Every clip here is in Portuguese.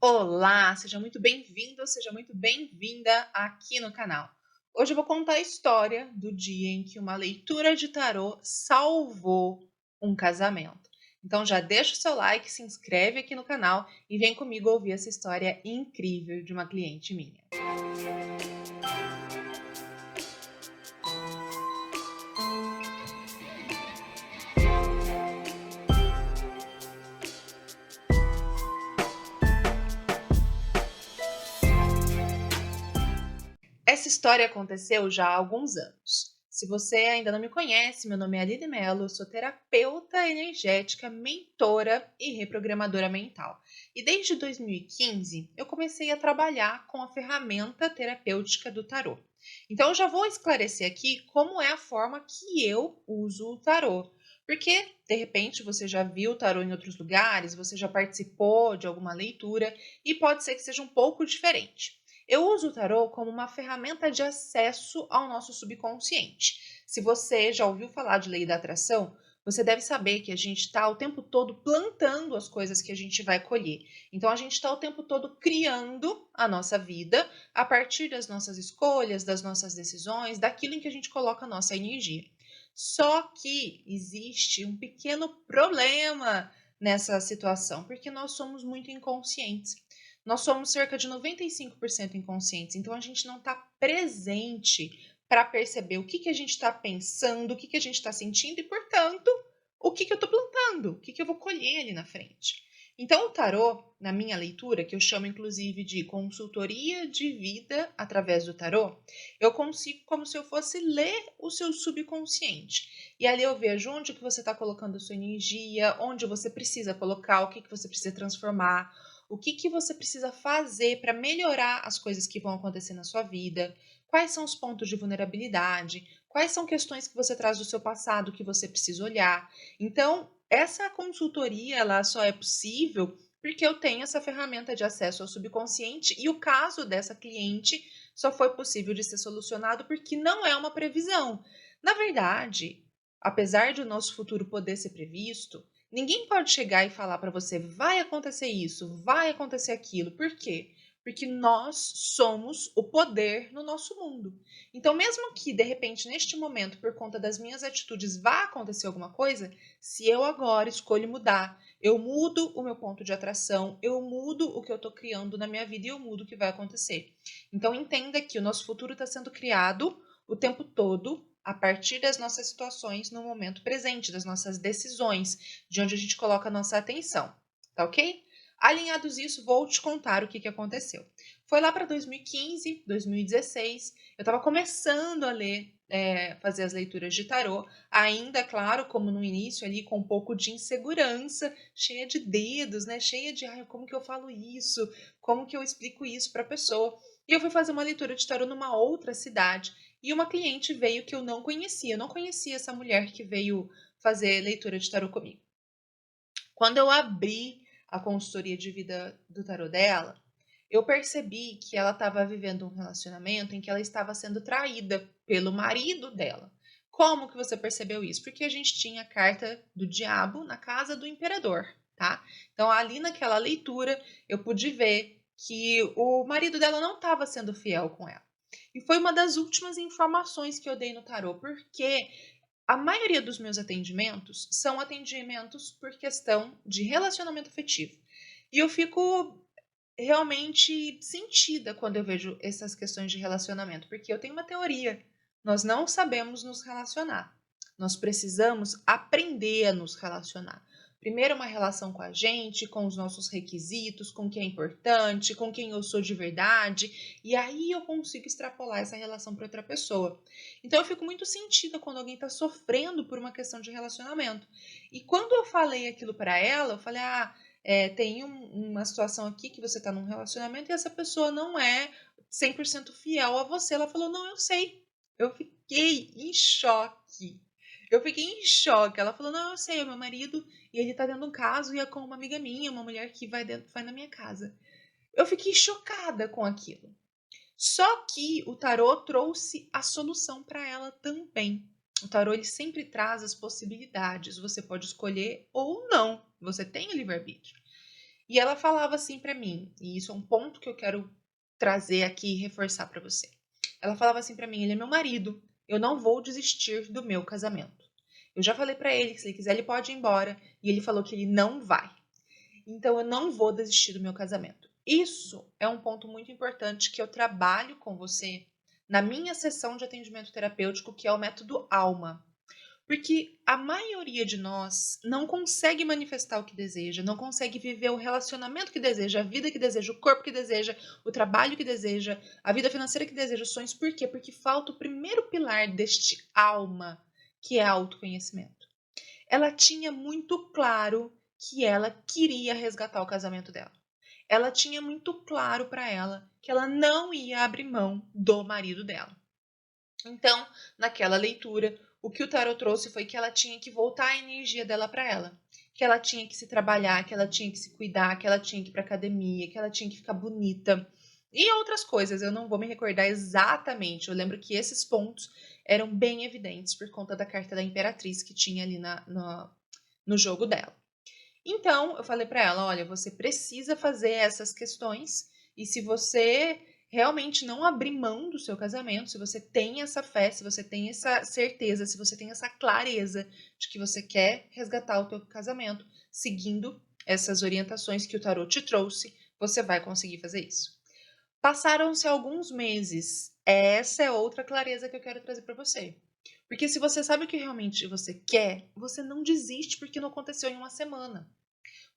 Olá, seja muito bem-vindo, seja muito bem-vinda aqui no canal. Hoje eu vou contar a história do dia em que uma leitura de tarô salvou um casamento. Então já deixa o seu like, se inscreve aqui no canal e vem comigo ouvir essa história incrível de uma cliente minha. Essa história aconteceu já há alguns anos. Se você ainda não me conhece, meu nome é Aline Mello, eu sou terapeuta energética, mentora e reprogramadora mental. E desde 2015 eu comecei a trabalhar com a ferramenta terapêutica do tarô. Então eu já vou esclarecer aqui como é a forma que eu uso o tarô. Porque, de repente, você já viu o tarô em outros lugares, você já participou de alguma leitura e pode ser que seja um pouco diferente. Eu uso o tarô como uma ferramenta de acesso ao nosso subconsciente. Se você já ouviu falar de lei da atração, você deve saber que a gente está o tempo todo plantando as coisas que a gente vai colher. Então, a gente está o tempo todo criando a nossa vida a partir das nossas escolhas, das nossas decisões, daquilo em que a gente coloca a nossa energia. Só que existe um pequeno problema nessa situação, porque nós somos muito inconscientes. Nós somos cerca de 95% inconscientes, então a gente não está presente para perceber o que a gente está pensando, o que a gente está sentindo e, portanto, o que eu estou plantando, o que eu vou colher ali na frente. Então, o tarô, na minha leitura, que eu chamo inclusive de consultoria de vida através do tarô, eu consigo como se eu fosse ler o seu subconsciente. E ali eu vejo onde que você está colocando a sua energia, onde você precisa colocar, o que você precisa transformar, o que você precisa fazer para melhorar as coisas que vão acontecer na sua vida, quais são os pontos de vulnerabilidade, quais são questões que você traz do seu passado que você precisa olhar. Então, essa consultoria ela só é possível porque eu tenho essa ferramenta de acesso ao subconsciente e o caso dessa cliente só foi possível de ser solucionado porque não é uma previsão. Na verdade, apesar de o nosso futuro poder ser previsto, ninguém pode chegar e falar para você, vai acontecer isso, vai acontecer aquilo. Por quê? Porque nós somos o poder no nosso mundo. Então, mesmo que, de repente, neste momento, por conta das minhas atitudes, vá acontecer alguma coisa, se eu agora escolho mudar, eu mudo o meu ponto de atração, eu mudo o que eu estou criando na minha vida e eu mudo o que vai acontecer. Então, entenda que o nosso futuro está sendo criado o tempo todo a partir das nossas situações no momento presente, das nossas decisões, de onde a gente coloca a nossa atenção, tá ok? Alinhados isso, vou te contar o que aconteceu. Foi lá para 2015, 2016, eu estava começando a ler, fazer as leituras de tarô, ainda, claro, como no início ali, com um pouco de insegurança, cheia de dedos, né? Cheia de, ai, como que eu falo isso? Como que eu explico isso para a pessoa? E eu fui fazer uma leitura de tarô numa outra cidade, e uma cliente veio que eu não conhecia essa mulher que veio fazer leitura de tarô comigo. Quando eu abri a consultoria de vida do tarô dela, eu percebi que ela estava vivendo um relacionamento em que ela estava sendo traída pelo marido dela. Como que você percebeu isso? Porque a gente tinha a carta do diabo na casa do imperador, tá? Então, ali naquela leitura, eu pude ver que o marido dela não estava sendo fiel com ela. E foi uma das últimas informações que eu dei no tarô, porque a maioria dos meus atendimentos são atendimentos por questão de relacionamento afetivo. E eu fico realmente sentida quando eu vejo essas questões de relacionamento, porque eu tenho uma teoria. Nós não sabemos nos relacionar. Nós precisamos aprender a nos relacionar. Primeiro, uma relação com a gente, com os nossos requisitos, com quem é importante, com quem eu sou de verdade, e aí eu consigo extrapolar essa relação para outra pessoa. Então, eu fico muito sentida quando alguém está sofrendo por uma questão de relacionamento. E quando eu falei aquilo para ela, eu falei: tem uma situação aqui que você está num relacionamento e essa pessoa não é 100% fiel a você. Ela falou: não, eu sei. Eu fiquei em choque. Ela falou: não, eu sei, é meu marido e ele tá dentro de um caso e é com uma amiga minha, uma mulher que vai na minha casa. Eu fiquei chocada com aquilo. Só que o tarô trouxe a solução para ela também. O tarô ele sempre traz as possibilidades. Você pode escolher ou não. Você tem o livre-arbítrio. E ela falava assim pra mim, e isso é um ponto que eu quero trazer aqui e reforçar pra você. Ela falava assim pra mim: ele é meu marido, eu não vou desistir do meu casamento. Eu já falei pra ele que se ele quiser ele pode ir embora, e ele falou que ele não vai. Então eu não vou desistir do meu casamento. Isso é um ponto muito importante que eu trabalho com você na minha sessão de atendimento terapêutico, que é o método Alma. Porque a maioria de nós não consegue manifestar o que deseja, não consegue viver o relacionamento que deseja, a vida que deseja, o corpo que deseja, o trabalho que deseja, a vida financeira que deseja, os sonhos. Por quê? Porque falta o primeiro pilar deste alma, que é autoconhecimento. Ela tinha muito claro que ela queria resgatar o casamento dela. Ela tinha muito claro para ela que ela não ia abrir mão do marido dela. Então, naquela leitura, o que o tarot trouxe foi que ela tinha que voltar a energia dela para ela, que ela tinha que se trabalhar, que ela tinha que se cuidar, que ela tinha que ir para academia, que ela tinha que ficar bonita e outras coisas. Eu não vou me recordar exatamente. Eu lembro que esses pontos eram bem evidentes por conta da carta da Imperatriz que tinha ali no jogo dela. Então, eu falei para ela: olha, você precisa fazer essas questões, e se você realmente não abrir mão do seu casamento, se você tem essa fé, se você tem essa certeza, se você tem essa clareza de que você quer resgatar o teu casamento, seguindo essas orientações que o tarot te trouxe, você vai conseguir fazer isso. Passaram-se alguns meses. Essa é outra clareza que eu quero trazer para você. Porque se você sabe o que realmente você quer, você não desiste porque não aconteceu em uma semana.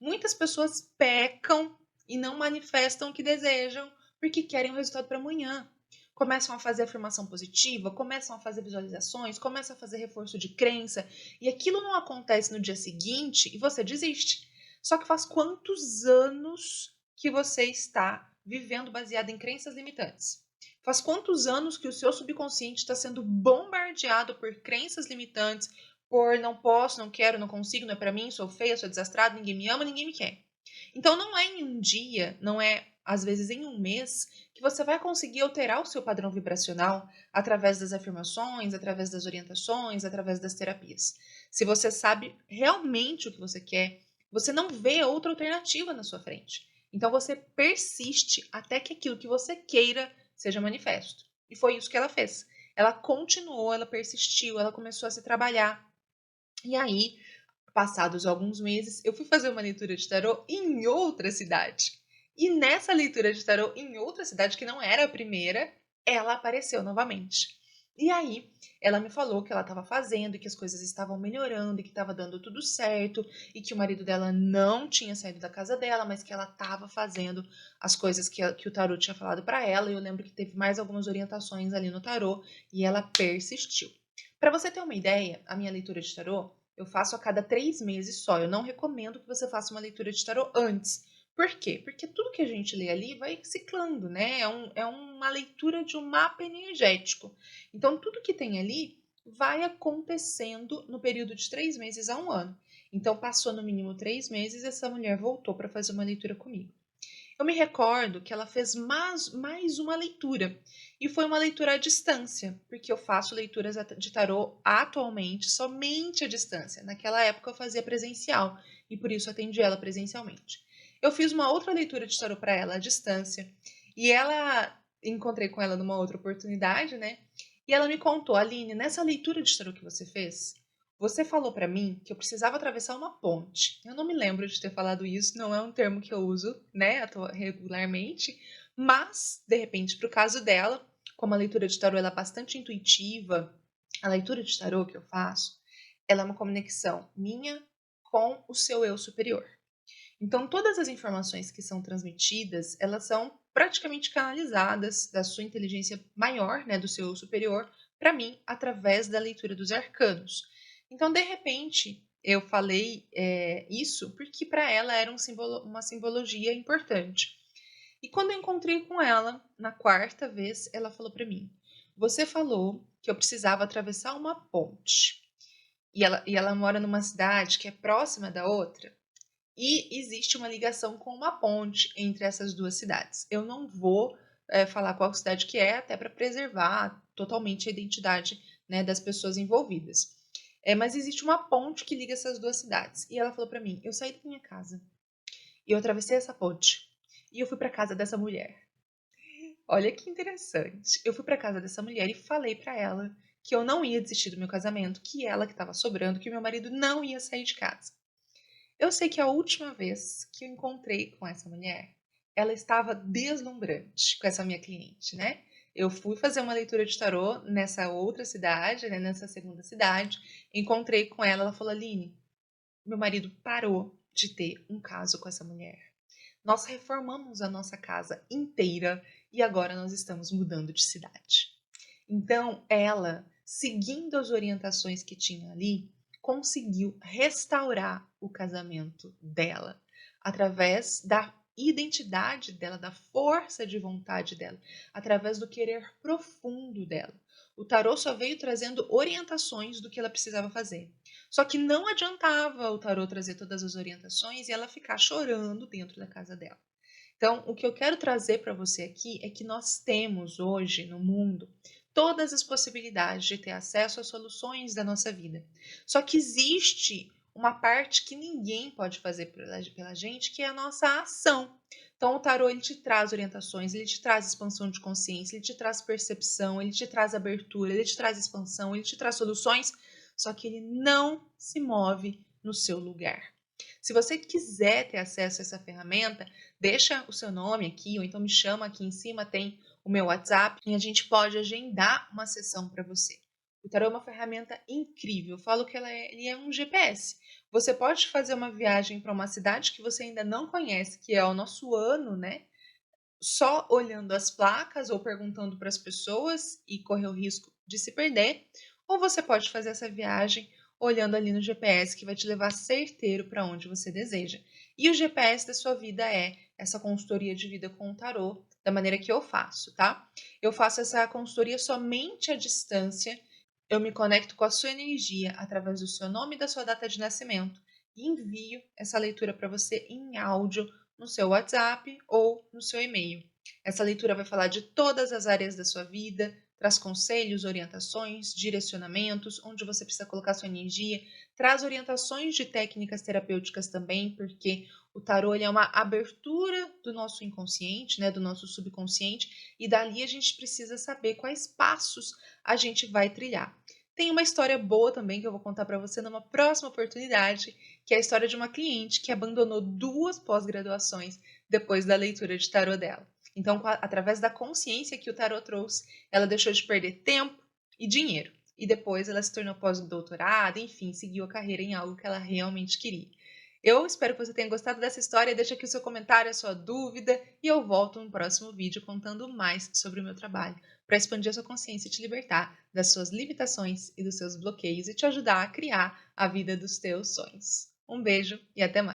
Muitas pessoas pecam e não manifestam o que desejam porque querem o resultado para amanhã. Começam a fazer afirmação positiva, começam a fazer visualizações, começam a fazer reforço de crença e aquilo não acontece no dia seguinte e você desiste. Só que faz quantos anos que você está vivendo baseado em crenças limitantes? Faz quantos anos que o seu subconsciente está sendo bombardeado por crenças limitantes, por não posso, não quero, não consigo, não é para mim, sou feia, sou desastrada, ninguém me ama, ninguém me quer. Então não é em um dia, não é às vezes em um mês que você vai conseguir alterar o seu padrão vibracional através das afirmações, através das orientações, através das terapias. Se você sabe realmente o que você quer, você não vê outra alternativa na sua frente. Então você persiste até que aquilo que você queira seja manifesto. E foi isso que ela fez. Ela continuou, ela persistiu, ela começou a se trabalhar. E aí, passados alguns meses, eu fui fazer uma leitura de tarô em outra cidade. E nessa leitura de tarô em outra cidade, que não era a primeira, ela apareceu novamente. E aí, ela me falou que ela estava fazendo, que as coisas estavam melhorando, e que estava dando tudo certo, e que o marido dela não tinha saído da casa dela, mas que ela estava fazendo as coisas que o tarô tinha falado para ela. E eu lembro que teve mais algumas orientações ali no tarô, e ela persistiu. Para você ter uma ideia, a minha leitura de tarô eu faço a cada 3 meses só. Eu não recomendo que você faça uma leitura de tarô antes. Por quê? Porque tudo que a gente lê ali vai ciclando, né? É uma leitura de um mapa energético. Então, tudo que tem ali vai acontecendo no período de 3 meses a um ano. Então, passou no mínimo 3 meses e essa mulher voltou para fazer uma leitura comigo. Eu me recordo que ela fez mais uma leitura. E foi uma leitura à distância, porque eu faço leituras de tarô atualmente somente à distância. Naquela época eu fazia presencial e por isso atendi ela presencialmente. Eu fiz uma outra leitura de tarô para ela à distância e encontrei com ela numa outra oportunidade, né? E ela me contou: Aline, nessa leitura de tarô que você fez, você falou para mim que eu precisava atravessar uma ponte. Eu não me lembro de ter falado isso, não é um termo que eu uso, né, regularmente, mas de repente, para o caso dela, como a leitura de tarô ela é bastante intuitiva, a leitura de tarô que eu faço, ela é uma conexão minha com o seu eu superior. Então, todas as informações que são transmitidas, elas são praticamente canalizadas da sua inteligência maior, né, do seu eu superior, para mim, através da leitura dos arcanos. Então, de repente, eu falei isso porque para ela era uma simbologia importante. E quando eu encontrei com ela, na quarta vez, ela falou para mim: você falou que eu precisava atravessar uma ponte. E ela mora numa cidade que é próxima da outra. E existe uma ligação com uma ponte entre essas duas cidades. Eu não vou falar qual cidade que é, até para preservar totalmente a identidade, né, das pessoas envolvidas. Mas existe uma ponte que liga essas duas cidades. E ela falou para mim: eu saí da minha casa E eu atravessei essa ponte e eu fui para casa dessa mulher. Olha que interessante. Eu fui para casa dessa mulher e falei para ela que eu não ia desistir do meu casamento, que ela que estava sobrando, que meu marido não ia sair de casa. Eu sei que a última vez que eu encontrei com essa mulher, ela estava deslumbrante com essa minha cliente, né? Eu fui fazer uma leitura de tarô nessa outra cidade, né, nessa segunda cidade, encontrei com ela, ela falou: Aline, meu marido parou de ter um caso com essa mulher. Nós reformamos a nossa casa inteira e agora nós estamos mudando de cidade. Então, ela, seguindo as orientações que tinha ali, conseguiu restaurar o casamento dela através da identidade dela, da força de vontade dela, através do querer profundo dela. O tarô só veio trazendo orientações do que ela precisava fazer. Só que não adiantava o tarô trazer todas as orientações e ela ficar chorando dentro da casa dela. Então, o que eu quero trazer para você aqui é que nós temos hoje no mundo todas as possibilidades de ter acesso às soluções da nossa vida. Só que existe uma parte que ninguém pode fazer pela gente, que é a nossa ação. Então, o tarô ele te traz orientações, ele te traz expansão de consciência, ele te traz percepção, ele te traz abertura, ele te traz expansão, ele te traz soluções, só que ele não se move no seu lugar. Se você quiser ter acesso a essa ferramenta, deixa o seu nome aqui, ou então me chama aqui em cima, tem o meu WhatsApp, e a gente pode agendar uma sessão para você. O tarô é uma ferramenta incrível. Eu falo que ele é um GPS. Você pode fazer uma viagem para uma cidade que você ainda não conhece, que é o nosso ano, né? Só olhando as placas ou perguntando para as pessoas e correr o risco de se perder, ou você pode fazer essa viagem olhando ali no GPS que vai te levar certeiro para onde você deseja. E o GPS da sua vida é essa consultoria de vida com o tarô, da maneira que eu faço, tá? Eu faço essa consultoria somente à distância. Eu me conecto com a sua energia através do seu nome e da sua data de nascimento e envio essa leitura para você em áudio no seu WhatsApp ou no seu e-mail. Essa leitura vai falar de todas as áreas da sua vida, traz conselhos, orientações, direcionamentos, onde você precisa colocar sua energia, traz orientações de técnicas terapêuticas também, porque o tarô é uma abertura do nosso inconsciente, né, do nosso subconsciente, e dali a gente precisa saber quais passos a gente vai trilhar. Tem uma história boa também que eu vou contar para você numa próxima oportunidade, que é a história de uma cliente que abandonou 2 pós-graduações depois da leitura de tarô dela. Então, através da consciência que o tarô trouxe, ela deixou de perder tempo e dinheiro. E depois ela se tornou pós-doutorada, enfim, seguiu a carreira em algo que ela realmente queria. Eu espero que você tenha gostado dessa história. Deixa aqui o seu comentário, a sua dúvida, e eu volto no próximo vídeo contando mais sobre o meu trabalho, para expandir a sua consciência e te libertar das suas limitações e dos seus bloqueios e te ajudar a criar a vida dos teus sonhos. Um beijo e até mais!